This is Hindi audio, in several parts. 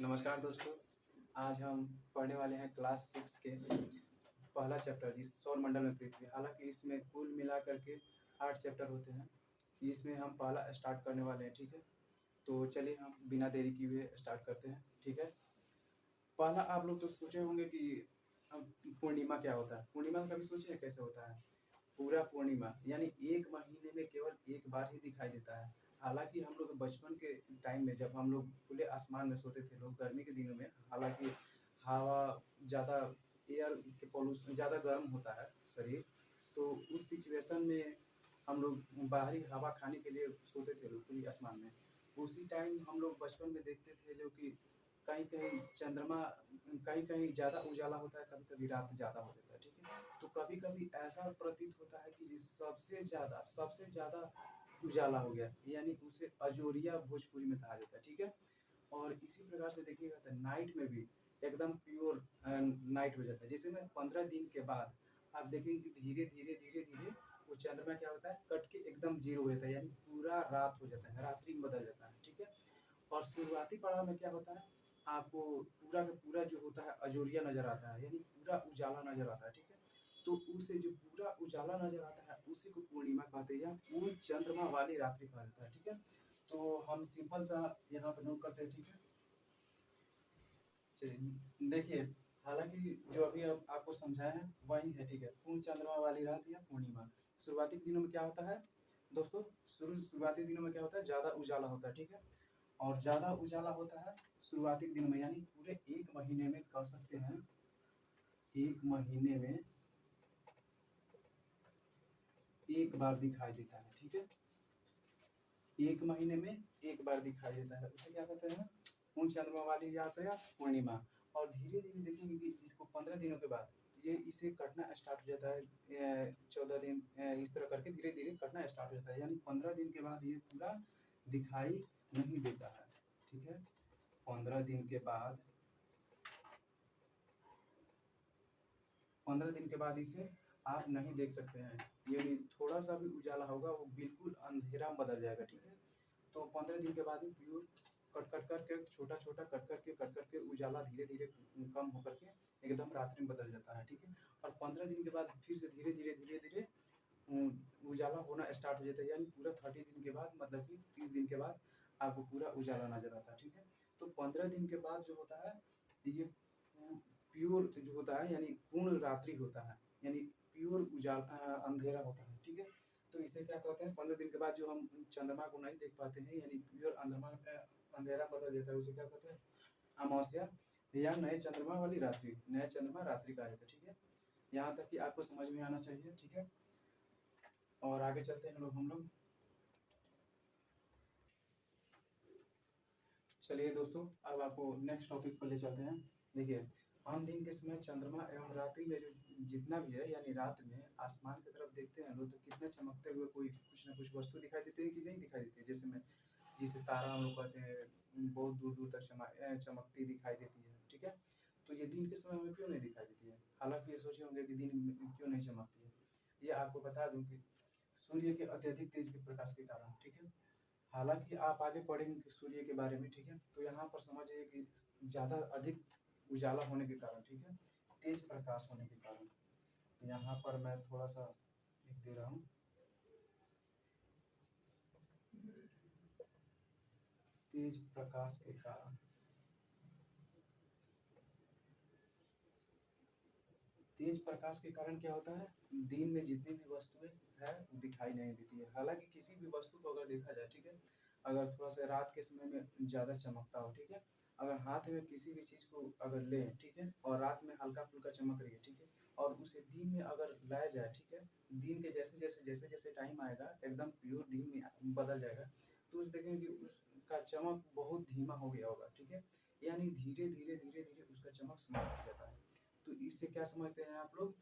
नमस्कार दोस्तों। आज हम पढ़ने वाले हैं क्लास 6 के पहला चैप्टर जिस सौर मंडल में पृथ्वी। हालांकि इसमें कुल मिला करके 8 चैप्टर होते हैं। इसमें हम पहला स्टार्ट करने वाले हैं, ठीक है। तो चलिए हम बिना देरी किए स्टार्ट करते हैं, ठीक है। पहला आप लोग तो सोचे होंगे कि पूर्णिमा क्या होता है। पूर्णिमा कभी सोचे हैं कैसे होता है? पूरा पूर्णिमा यानी एक महीने में केवल एक बार ही दिखाई देता है। हालांकि हम लोग बचपन के टाइम में जब हम लोग खुले आसमान में सोते थे लोग गर्मी के दिनों में, हालांकि हवा ज़्यादा, एयर के पॉल्यूशन ज़्यादा गर्म होता है शरीर, तो उस सिचुएशन में हम लोग बाहरी हवा खाने के लिए सोते थे लोग खुली आसमान में। उसी टाइम हम लोग बचपन में देखते थे लोग कि कहीं कहीं चंद्रमा, कहीं कहीं ज़्यादा उजाला होता है, कभी कभी रात ज़्यादा हो जाता है, ठीक है। तो कभी कभी ऐसा प्रतीत होता है कि जिस सबसे ज़्यादा उजाला हो गया, यानी उसे अजोरिया भोजपुरी में कहा जाता है, ठीक है। और इसी प्रकार से देखिएगा तो नाइट में भी एकदम प्योर नाइट हो जाता है। जैसे में 15 दिन के बाद आप देखेंगे कि धीरे धीरे धीरे धीरे वो चंद्रमा क्या होता है, कट के एकदम जीरो हो जाता है, यानी पूरा रात हो जाता है, रात्रि में बदल जाता है, ठीक है। और शुरुआती पड़ाव में क्या होता है, आपको पूरा का पूरा जो होता है अजोरिया नजर आता है, यानी पूरा उजाला नजर आता है, ठीक है। तो उससे जो पूरा उजाला नजर आता है उसी को पूर्णिमा कहते हैं, या पूर्ण चंद्रमा वाली रात्रि कहा जाता है, ठीक है। तो हम सिंपल सा यहाँ पे नोट करते हैं, ठीक है। चलिए देखिए, हालांकि जो अभी अब आपको समझाया है वही है, ठीक है। पूर्ण चंद्रमा वाली रात या पूर्णिमा। शुरुआती दिनों में क्या होता है दोस्तों, शुरुआती दिनों में क्या होता है, ज्यादा उजाला होता है, ठीक है। और ज्यादा उजाला होता है शुरुआती दिनों में, यानी पूरे एक महीने में कह सकते हैं, एक महीने में एक बार दिखाई देता है, ठीक है। एक महीने में एक बार दिखाई देता है, उसे क्या कहते हैं, पूर्ण चंद्रमा वाली रात या पूर्णिमा। और धीरे धीरे देखेंगे कि इसको 15 दिनों के बाद ये इसे कटना स्टार्ट हो जाता है। 14 दिन इस तरह करके धीरे धीरे कटना स्टार्ट हो जाता है, यानी 15 दिन के बाद ये पूरा दिखाई नहीं देता है, ठीक है। 15 दिन के बाद, 15 दिन के बाद इसे आप नहीं देख सकते हैं, ये थोड़ा सा भी उजाला होगा वो बिल्कुल अंधेरा में बदल जाएगा, ठीक है। तो 15 दिन के बाद में प्योर कट कट करके छोटा छोटा कट करके उजाला धीरे धीरे कम होकर के एकदम रात्रि में बदल जाता है, ठीक है। और 15 दिन के बाद फिर से धीरे धीरे धीरे धीरे उजाला होना स्टार्ट हो जाता है, यानी पूरा 30 दिन के बाद, मतलब कि 30 दिन के बाद आपको पूरा उजाला नजर आता है, ठीक है। तो 15 दिन के बाद जो होता है ये प्योर जो होता है, यानी पूर्ण रात्रि होता है, यानी प्योर उजाला अंधेरा होता है, ठीक है। तो इसे क्या कहते हैं, 15 दिन के बाद जो हम चंद्रमा को नहीं देख पाते हैं, यानी प्योर अंधेरा बदल जाता है, उसे क्या कहते हैं, अमावस्या या नए चंद्रमा वाली रात्रि, नया चंद्रमा रात्रि कहा जाता है, ठीक है। यहाँ तक कि आपको समझ में आना चाहिए, ठीक है। और आगे चलते हैं हम लोग। चलिए दोस्तों, अब आपको नेक्स्ट टॉपिक पर ले चलते हैं। देखिए, हम दिन के समय चंद्रमा एवं रात्रि में जो जितना भी है, यानी रात में आसमान की तरफ देखते हैं लोग, तो कितने चमकते हुए कोई कुछ ना कुछ वस्तु दिखाई देती है कि नहीं दिखाई देती है। जैसे में जिसे तारा हम लोग कहते हैं, बहुत दूर दूर तक चमकती दिखाई देती है, ठीक है। तो ये दिन के समय में क्यों नहीं दिखाई देती है? हालांकि ये सोचे होंगे कि दिन में क्यों नहीं चमकती है। ये आपको बता दूं कि सूर्य के अत्यधिक तेज प्रकाश के कारण, ठीक है। हालांकि आप आगे पढ़ेंगे सूर्य के बारे में, ठीक है। तो यहाँ पर समझिए कि ज्यादा अधिक उजाला होने के कारण, ठीक है, तेज प्रकाश होने के कारण, यहाँ पर मैं थोड़ा सा लिख दे रहा हूँ, तेज प्रकाश के कारण, तेज प्रकाश के कारण क्या होता है, दिन में जितनी भी वस्तुएं है वो दिखाई नहीं देती है। हालांकि किसी भी वस्तु को अगर देखा जाए, ठीक है, अगर थोड़ा सा रात के समय में ज्यादा चमकता हो, ठीक है, अगर हाथ में किसी भी चीज को अगर ले, ठीक है, और रात में हल्का फुल्का चमक रही है, ठीक है, और उसे दिन में अगर लाया जाए, ठीक है, दिन के जैसे जैसे टाइम आएगा एकदम प्योर दिन में बदल जाएगा, तो उस देखेंगे कि उसका चमक बहुत धीमा हो गया होगा, ठीक है, यानी धीरे धीरे धीरे धीरे उसका चमक समाप्त हो जाता है। तो इससे क्या समझते हैं आप लोग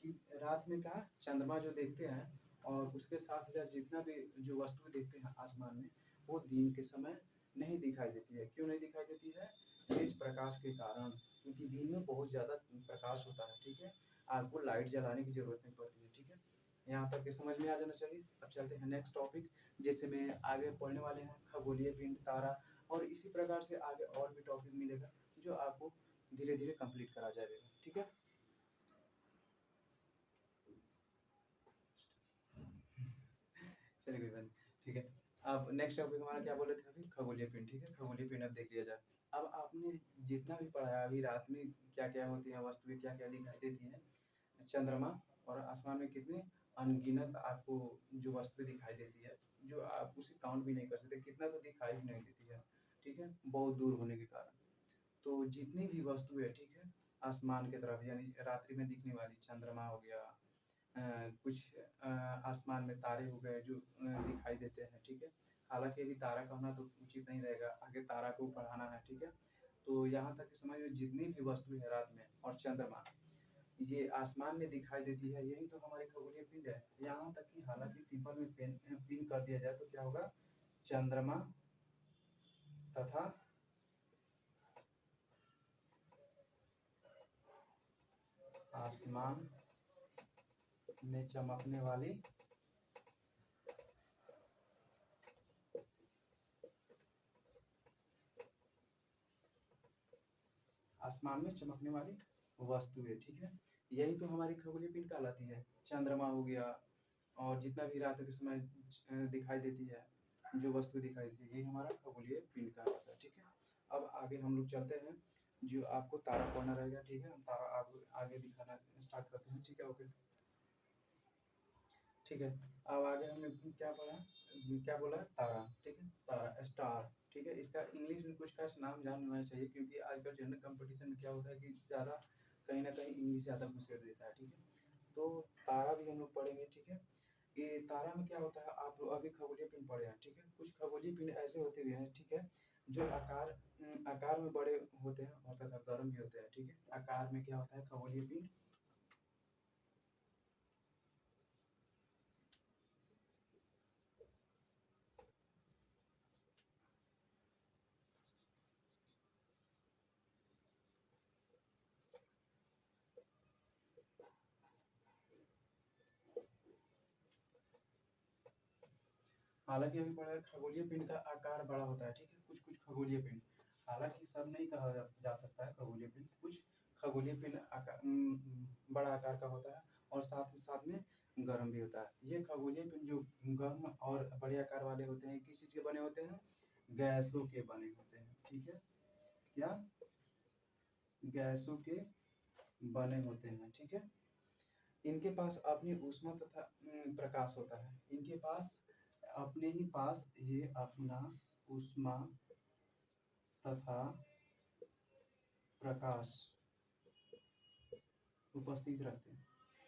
कि रात में क्या चंद्रमा जो देखते हैं, और उसके साथ साथ जितना भी जो वस्तु देखते हैं आसमान में, वो दिन के समय नहीं दिखाई देती है। क्यों नहीं दिखाई देती है? तेज प्रकाश के कारण, क्योंकि दिन में बहुत ज्यादा प्रकाश होता है, ठीक है, आपको लाइट जलाने की जरूरत नहीं पड़ती है, ठीक है। यहाँ तक के समझ में आ जाना चाहिए। अब चलते हैं नेक्स्ट टॉपिक, जैसे में आगे पढ़ने वाले हैं खगोलीय पिंड तारा और इसी प्रकार से आगे और भी टॉपिक मिलेगा जो आपको धीरे धीरे कंप्लीट करा जाएगा। ठीक है, चलिए कोई बात नहीं। ठीक है, अब नेक्स्ट टॉपिक हमारा क्या बोले थे अभी, खगोलीय पिंड। ठीक है, खगोलीय पिंड अब देख लिया जाए। अब आपने जितना भी पढ़ा है अभी रात में क्या क्या होती है वस्तुएं, क्या क्या दिखाई देती हैं, चंद्रमा और आसमान में कितने अनगिनत आपको जो वस्तुएं दिखाई देती है, जो आप उसे काउंट भी नहीं कर सकते, कितना तो दिखाई भी नहीं देती है। ठीक है, बहुत दूर होने के कारण। तो जितनी भी वस्तु है, ठीक है, आसमान की तरफ यानी रात्रि में दिखने वाली, चंद्रमा हो गया, कुछ आसमान में तारे हो गए जो दिखाई देते हैं। ठीक है, हालांकि अभी तारा कहना तो उचित नहीं रहेगा, आगे तारा को पढ़ाना है। ठीक है, तो यहाँ तक समझ लो जितनी भी वस्तु है रात में और चंद्रमा ये आसमान में दिखाई देती है, यही तो हमारी खगोलीय पिंड है। यहाँ तक कि हालांकि सिंपल में पिन कर दिया जाए तो क्या होगा, चंद्रमा तथा आसमान में चमकने वाली आसमान में चमकने वाली वस्तु है। ठीक है, यही तो हमारी खगोलीय पिंड कहलाती है। चंद्रमा हो गया और जितना भी रात के समय दिखाई देती है, जो वस्तु दिखाई देती है, ये हमारा खगोलीय पिंड कहलाता है। ठीक है, अब आगे हम लोग चलते हैं, जो आपको तारा पढ़ना रहेगा। ठीक है, हम तारा आगे दिखाना स्टार्ट करते हैं। ठीक है, ओके। ठीक है, अब आगे हमने क्या पढ़ा, क्या बोला, तारा। ठीक है, तारा, स्टार। ठीक है, इसका इंग्लिश में कुछ खास नाम जान होना चाहिए, क्योंकि आजकल जनरल कंपटीशन में क्या होता है कि ज़्यादा कहीं ना कहीं इंग्लिश ज़्यादा घुसेड़ देता है। ठीक है, तो तारा भी हम लोग पढ़ेंगे। ठीक है, ये तारा में क्या होता है, आप लोग अभी खगोलीय पिंड पढ़े हैं। ठीक है, कुछ खगोलीय पिंड ऐसे होते हुए हैं, ठीक है, जो आकार में बड़े होते हैं और तथा गर्म भी होते हैं। ठीक है, आकार में क्या होता है खगोलीय पिंड, हालांकि अभी पढ़ा है खगोलीय पिंड का आकार बड़ा होता है। ठीक है, कुछ कुछ खगोलीय पिंड, हालांकि सब नहीं कहा जा सकता है खगोलीय पिंड, कुछ खगोलीय पिंड बड़ा आकार का होता है और साथ ही साथ में गर्म भी होता है। ये खगोलीय पिंड जो गर्म और बड़े आकार वाले होते हैं, किस चीज के बने होते हैं, गैसों के बने होते हैं। ठीक है, क्या, गैसों के बने होते हैं। ठीक है, इनके पास अपनी ऊष्मा तथा प्रकाश होता है। इनके पास अपने ही पास ये अपना ऊष्मा तथा प्रकाश उपस्थित रखते हैं।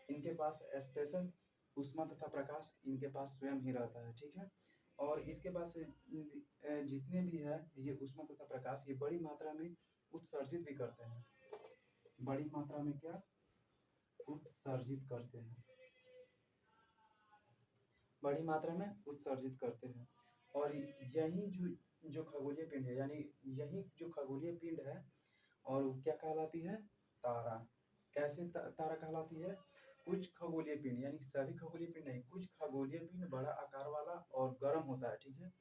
इनके पास स्पेशल ऊष्मा तथा प्रकाश इनके पास स्वयं ही रहता है। ठीक है, और इसके पास जितने भी है ये ऊष्मा तथा प्रकाश, ये बड़ी मात्रा में उत्सर्जित भी करते हैं। बड़ी मात्रा में क्या उत्सर्जित करते हैं, बड़ी मात्रा में उत्सर्जित करते हैं। और यही जो खगोलीय पिंड है, यानी यही जो खगोलीय पिंड है, और वो क्या कहलाती है, तारा। कैसे तारा कहलाती है, कुछ खगोलीय पिंड, यानी सभी खगोलीय पिंड नहीं, कुछ खगोलीय पिंड बड़ा आकार वाला और गर्म होता है। ठीक है,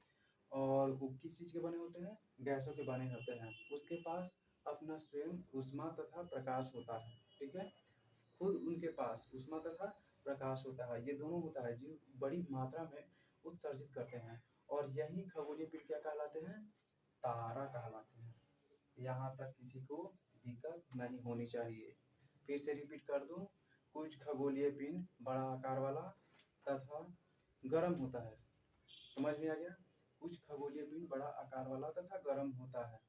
और वो किस चीज के बने होते हैं, गैसों के बने होते हैं। उसके पास अपना स्वयं ऊष्मा तथा प्रकाश होता है। ठीक है, खुद उनके पास ऊष्मा तथा प्रकाश होता है, ये दोनों होता है जो बड़ी मात्रा में उत्सर्जित करते हैं। और यही खगोलीय पिंड क्या कहलाते हैं, तारा कहलाते हैं। यहाँ तक किसी को दिक्कत नहीं होनी चाहिए। फिर से रिपीट कर दूं, कुछ खगोलीय पिंड बड़ा आकार वाला तथा गर्म होता है। समझ में आ गया, कुछ खगोलीय पिंड बड़ा आकार वाला तथा गर्म होता है।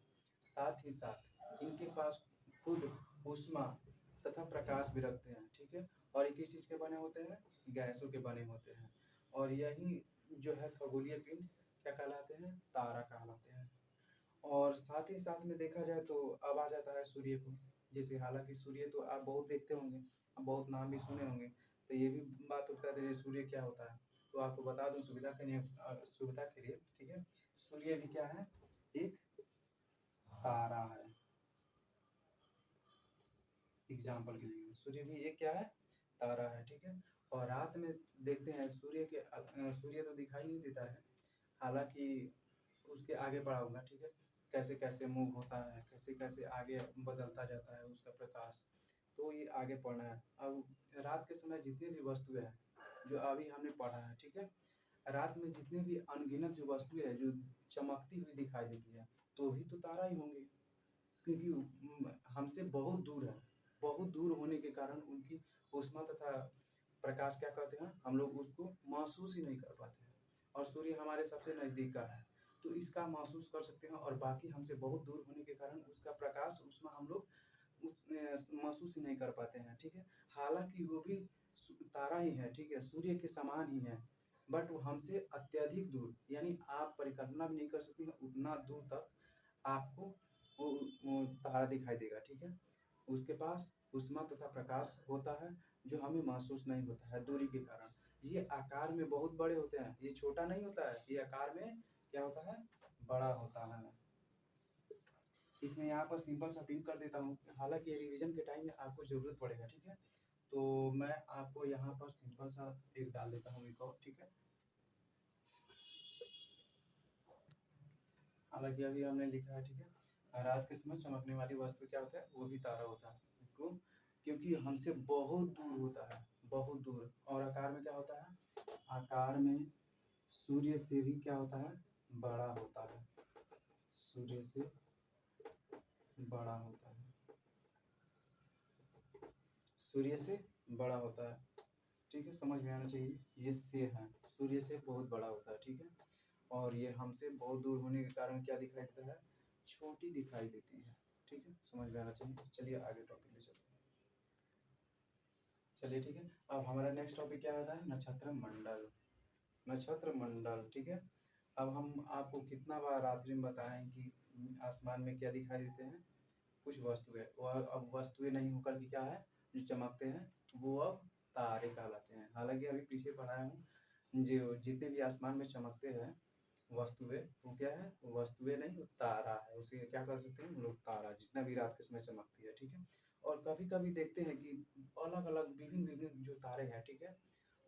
साथ ही साथ इनके पास खुद ऊष्मा तथा प्रकाश भी रखते हैं। ठीक है, और ये किस चीज के बने होते हैं, गैसों के बने होते हैं। और यही जो है खगोलीय पिंड क्या कहलाते हैं, तारा कहलाते हैं। और साथ ही साथ में देखा जाए तो अब आ जाता है सूर्य को। जैसे हालांकि सूर्य तो आप बहुत देखते होंगे, आप बहुत नाम भी सुने होंगे, तो ये भी बात उठता है सूर्य क्या होता है। तो आपको बता दूं सुविधा के लिए। ठीक है, सूर्य भी क्या है, एक तारा है। एग्जाम्पल के लिए सूर्य भी एक क्या है, तारा है। ठीक है, और रात में देखते हैं सूर्य तो दिखाई नहीं देता है, हालांकि उसके आगे बढ़ाऊंगा, ठीक है, कैसे कैसे मूव होता है, कैसे कैसे आगे बदलता जाता है उसका प्रकाश, तो ये आगे पढ़ना है। अब रात के समय जितनी भी वस्तुएं हैं जो अभी हमने पढ़ा है, ठीक है, रात में जितनी भी अनगिनत जो वस्तुएं हैं जो चमकती हुई दिखाई देती है, तो भी तो तारा ही होंगे, क्योंकि हमसे बहुत दूर है। बहुत दूर होने के कारण उनकी ऊष्मा तथा प्रकाश क्या कहते हैं, हम लोग उसको महसूस ही नहीं कर पाते हैं। और सूर्य हमारे सबसे नज़दीक का है, तो इसका महसूस कर सकते हैं, और बाकी हमसे बहुत दूर होने के कारण उसका प्रकाश ऊष्मा हम लोग महसूस ही नहीं कर पाते हैं, ठीक है। हालांकि वो भी तारा ही है, ठीक है, सूर्य के समान ही है, बट वो हमसे अत्यधिक दूर, यानी आप परिकल्पना भी नहीं कर सकते हैं उतना दूर तक आपको वो तारा दिखाई देगा, ठीक है। उसके पास ऊष्मा तथा प्रकाश होता है जो हमें महसूस नहीं होता है दूरी के कारण। ये आकार में बहुत बड़े होते हैं, ये छोटा नहीं होता है, ये आकार में क्या होता है, बड़ा होता है। इसमें यहाँ पर सिंपल सा पिन कर देता हूँ, हालांकि रिवीजन के टाइम में आपको ज़रूरत पड़ेगा, ठीक है। तो मैं आपको यहाँ पर सिंपल सा एक डाल देता हूँ एक और, ठीक है। हालांकि अभी हमने लिखा है, ठीक है, रात के समय चमकने वाली वस्तु क्या होता है, वो भी तारा होता है। क्यों? क्योंकि हमसे बहुत दूर होता है, बहुत दूर, और आकार में क्या होता है, आकार में सूर्य से भी क्या होता है, बड़ा होता है, सूर्य से बड़ा होता है, सूर्य से बड़ा होता है, ठीक है, समझ में आना चाहिए। ये से है, सूर्य से बहुत बड़ा होता है, ठीक है, और ये हमसे बहुत दूर होने के कारण क्या दिखाई देता है, छोटी दिखाई देती है, ठीक है, समझ में आना चाहिए। चलिए आगे टॉपिक ले चलते हैं। चलिए ठीक है, अब हमारा नेक्स्ट टॉपिक क्या आता है, नक्षत्र मंडल। नक्षत्र मंडल, ठीक है। अब हम आपको कितना बार रात्रि में बताएं कि आसमान में क्या दिखाई देते हैं, कुछ वस्तुएं, वह अब वस्तुएं नहीं होकर के क्या है, जो चमकते हैं वो अब तारे कहलाते हैं। हालांकि अभी पीछे पढ़ाया हूँ, जो जितने भी आसमान में चमकते हैं वस्तुएं, वो क्या है, वस्तुएं नहीं, वो तारा है, उसे क्या कर सकते हैं हम लोग, तारा, जितना भी रात के समय चमकती है, ठीक है। और कभी कभी देखते हैं कि अलग अलग विभिन्न विभिन्न जो तारे हैं, ठीक है,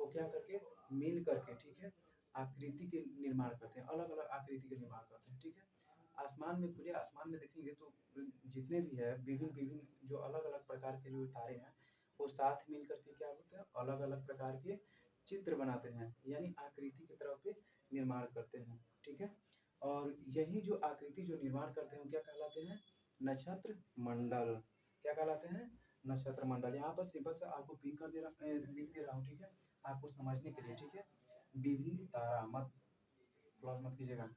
वो क्या करके मिल करके, ठीक है, आकृति के निर्माण करते हैं, अलग अलग आकृति के निर्माण करते हैं, ठीक है। आसमान में, खुले आसमान में देखेंगे तो जितने भी है विभिन्न विभिन्न जो अलग अलग प्रकार के जो तारे हैं, वो साथ मिल करके क्या होते हैं, अलग अलग प्रकार के चित्र बनाते हैं, यानी आकृति की तरफ पे निर्माण करते हैं, ठीक है। और यही जो आकृति जो निर्माण करते हैं वो क्या कहलाते हैं, नक्षत्र मंडल। क्या कहलाते हैं, नक्षत्र मंडल। यहाँ पर सिंपल सा आपको पिन कर दे रहा, लिख दे रहा हूँ, ठीक है, आपको समझने के लिए, ठीक है। विभिन्न तारा, मत क्लोज मत कीजिएगा।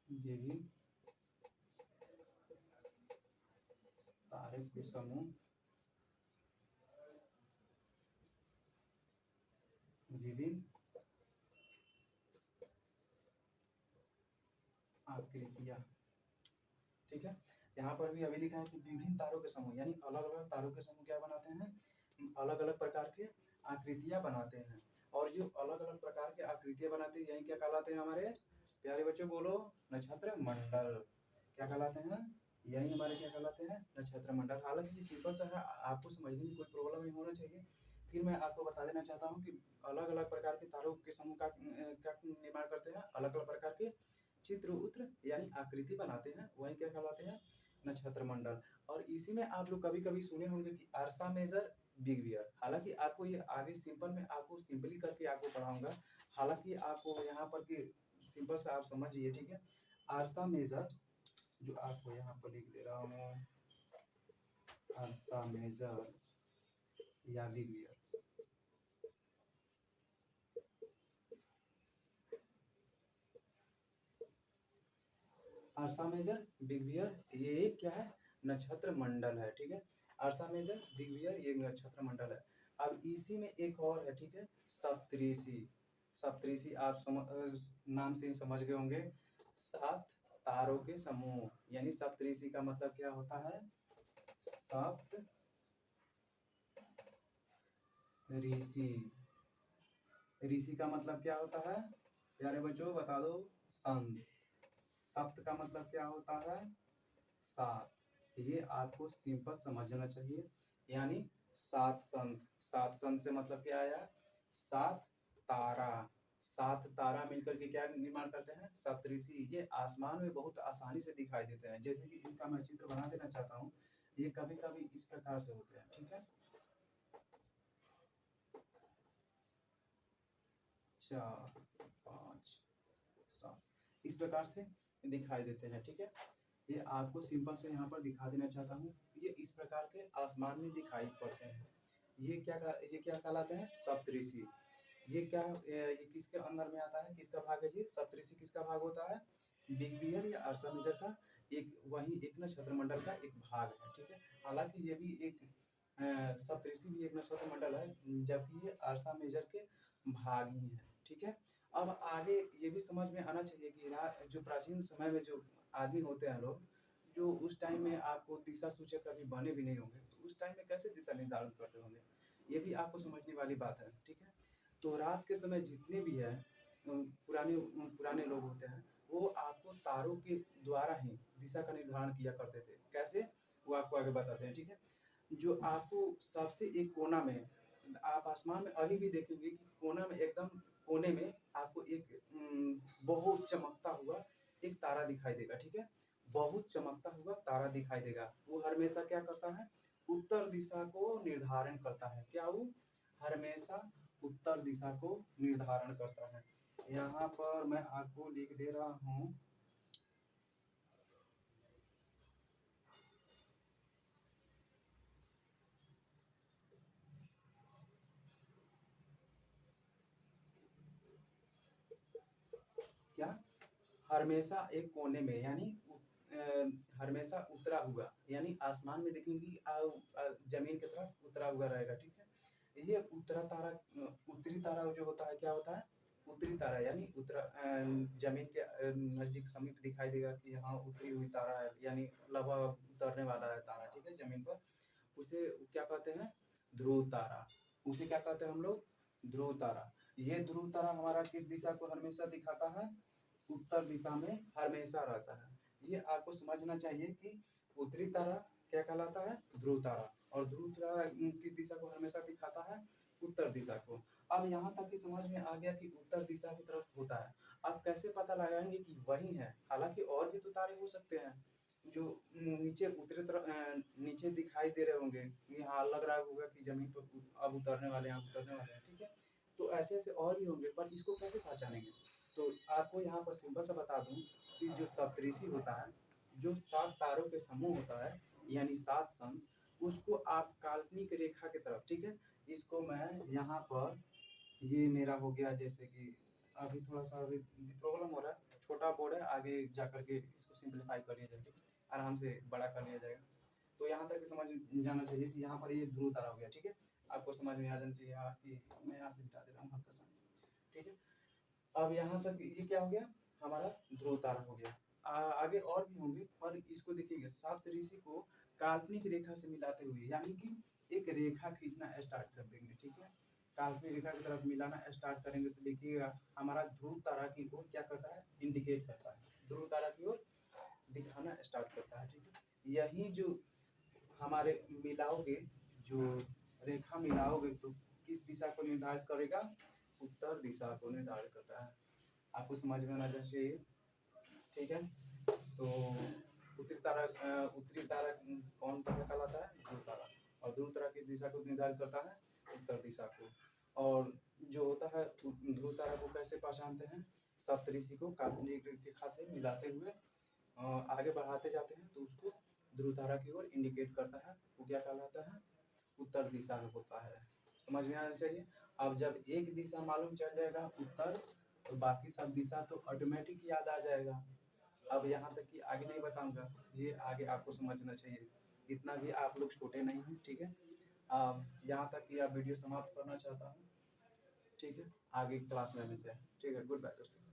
विभिन्न तारे के समूह, विभिन्न आकृतियां, ठीक है। यहाँ पर भी अभी लिखा है कि विभिन्न तारों के समूह, यानी अलग अलग तारों के समूह क्या बनाते हैं, अलग अलग प्रकार के आकृतियां बनाते हैं। और जो अलग अलग प्रकार के आकृतियां बनाते हैं, यही क्या कहलाते हैं हमारे प्यारे बच्चों, बोलो, नक्षत्र मंडल। क्या कहलाते हैं, यही हमारे क्या कहलाते हैं, नक्षत्र मंडल। हालांकि ये सिंपल सा है, आपको समझने में कोई प्रॉब्लम नहीं होना चाहिए। फिर मैं आपको बता देना चाहता हूँ कि अलग अलग प्रकार के तारों के समूह का क्या निर्माण करते हैं, अलग अलग प्रकार के चित्र उत्र यानी आकृति बनाते हैं, वही क्या कहलाते हैं, नक्षत्र मंडल। और इसी में आप लोग कभी कभी सुने होंगे कि आरसा मेजर, बिग बियर। हालांकि आपको ये आगे सिंपल में आपको सिंपली करके आपको पढ़ाऊंगा, हालांकि आपको यहाँ पर कि सिंपल से आप समझिए, ठीक है। आरसा मेजर, जो आपको यहाँ पर लिख दे रहा हूँ, आरसा मेजर या बिग बियर। आरसा मेजर, बिग बियर, ये एक क्या है, नक्षत्र मंडल है, ठीक है। आरसा मेजर, बिग बियर, ये नक्षत्र मंडल है। अब इसी में एक और है, ठीक है, सप्तऋषि। सप्तऋषि आप नाम से ही समझ गए होंगे, 7 तारों के समूह, यानी सप्तऋषि का मतलब क्या होता है, सप्त ऋषि। ऋषि का मतलब क्या होता है, प्यारे बच्चों बता दो, संत। सप्त का मतलब क्या होता है, 7। ये आपको सिंपल समझना चाहिए, यानी सात संत, सात संत से मतलब क्या आया, सात तारा। सात तारा मिलकर के क्या निर्माण करते हैं, सप्तऋषि। ये आसमान में बहुत आसानी से दिखाई देते हैं, जैसे कि इसका मैं चित्र बना देना चाहता हूँ। ये कभी कभी इस प्रकार से होते हैं, ठीक है। 4 5 7 इस प्रकार से दिखाई देते हैं, ठीक है। ये आपको सिंपल से यहाँ पर दिखा देना चाहता हूँ। ये इस प्रकार के आसमान में दिखाई पड़ते हैं। ये क्या कहलाते हैं, सप्तऋषि। ये क्या ये किसके अंदर में आता है, किसका भाग है जी, सप्तऋषि किसका भाग होता है, बिग डियर या अर्सा मेजर का एक, वही एक नक्षत्र मंडल का एक भाग है, ठीक है। हालांकि ये भी एक सप्तऋषि भी एक नक्षत्र मंडल है, जबकि ये अर्सा मेजर के भाग ही है, ठीक है। अब आगे ये भी समझ में आना चाहिए कि जो प्राचीन समय में जो आदमी होते हैं लोग, जो उस टाइम में आपको दिशा सूचक कभी बने भी नहीं होंगे, तो उस टाइम में कैसे दिशा निर्धारण करते होंगे, ये भी आपको समझने वाली बात है, ठीक है। तो रात के समय जितने भी है पुराने पुराने लोग होते हैं, वो आपको तारों के द्वारा ही दिशा का निर्धारण किया करते थे। कैसे, वो आपको आगे बताते हैं, ठीक है। जो आपको सबसे एक कोना में, आप आसमान में अभी भी देखेंगे कि कोना में, एकदम कोने में आपको एक बहुत चमकता हुआ एक तारा दिखाई देगा, ठीक है। बहुत चमकता हुआ तारा दिखाई देगा। वो हमेशा क्या करता है, उत्तर दिशा को निर्धारण करता है। क्या वो हमेशा उत्तर दिशा को निर्धारण करता है। यहाँ पर मैं आपको लिख दे रहा हूँ, क्या, हमेशा एक कोने में, यानी हमेशा उतरा हुआ, यानी आसमान में देखेंगे जमीन की तरफ उतरा हुआ रहेगा, ठीक है। ये उत्तरा तारा, उत्तरी तारा जो होता है, क्या होता है, उत्तरी तारा, यानी जमीन के नजदीक समीप दिखाई देगा कि हाँ उतरी हुई तारा है, यानी लगभग उतरने वाला है तारा, ठीक है, जमीन पर। उसे क्या कहते हैं, ध्रुव तारा। उसे क्या कहते हैं हम लोग, ध्रुव तारा। ये ध्रुव तारा हमारा किस दिशा को हमेशा दिखाता है, उत्तर दिशा में हमेशा रहता है। ये आपको समझना चाहिए कि उत्तरी तारा क्या कहलाता है, ध्रुव तारा, और ध्रुव तारा किस दिशा को हमेशा दिखाता है, उत्तर दिशा को। अब यहाँ तक की समझ में आ गया कि उत्तर दिशा की तरफ होता है। आप कैसे पता लगाएंगे कि वही है, हालांकि और भी तो तारे हो सकते हैं जो नीचे उत्तरी तरफ नीचे दिखाई दे रहे होंगे, कि हाँ लग रहा होगा कि जमीन पर अब उतरने वाले हैं, अब उतरने वाले हैं, ठीक है। तो ऐसे ऐसे और भी होंगे, पर इसको कैसे पहचानेंगे। तो आपको यहाँ पर सिंपल सा बता दूं कि जो सप्तऋषि होता है, जो 7 तारों के समूह होता है, यानी 7 संत, उसको आप काल्पनिक रेखा की तरफ, ठीक है। इसको मैं यहाँ पर, ये मेरा हो गया, जैसे कि अभी थोड़ा सा अभी प्रॉब्लम हो रहा है, छोटा बोर्ड है, आगे जा करके इसको सिंप्लीफाई कर लिया जाएगा, ठीक है, आराम से बड़ा कर लिया जाएगा। तो यहाँ तक समझ जाना चाहिए कि यहाँ पर ये ध्रुव तारा हो गया, ठीक है। आपको समझ में आ जाना चाहिए कि मैं यहाँ से हटा दे रहा हूँ हल्का सा, ठीक है। अब यहाँ से ये क्या हो गया, हमारा ध्रुव तारा हो गया। आगे और भी होंगे, पर इसको देखिएगा, सप्तऋषि को काल्पनिक रेखा से मिलाते हुए, यानी कि एक रेखा खींचना स्टार्ट कर देंगे, ठीक है। काल्पनिक रेखा की तरफ मिलाना स्टार्ट करेंगे तो देखिएगा हमारा ध्रुव तारा की ओर क्या करता है, इंडिकेट करता है, ध्रुव तारा की ओर दिखाना स्टार्ट करता है, ठीक है। यही जो हमारे मिलाओगे, जो रेखा मिलाओगे, तो किस दिशा को निर्धारित करेगा, उत्तर दिशा को निर्धारित करता है। आपको समझ में आना चाहिए, ठीक है। तो उत्तरी तारा कौन तारा कहलाता है, ध्रुव तारा। और ध्रुव तारा किस दिशा को निर्धारित करता है, उत्तर दिशा को। और जो होता है ध्रुव तारा को कैसे पहचानते हैं, सप्तऋषि को काल्पनिक रेखा से मिलाते हुए आगे बढ़ाते जाते हैं, तो उसको ध्रुव तारा की ओर इंडिकेट करता है, वो क्या कहलाता है, उत्तर दिशा होता है। समझ में आना चाहिए। अब जब एक दिशा मालूम चल जाएगा उत्तर, तो बाकी सब दिशा तो ऑटोमेटिक याद आ जाएगा। अब यहाँ तक कि आगे नहीं बताऊंगा, ये आगे आपको समझना चाहिए, इतना भी आप लोग छोटे नहीं हैं, ठीक है। यहाँ तक कि आप वीडियो समाप्त करना चाहता हूँ, ठीक है। आगे क्लास में मिलते हैं, ठीक है। गुड बाय दोस्तों।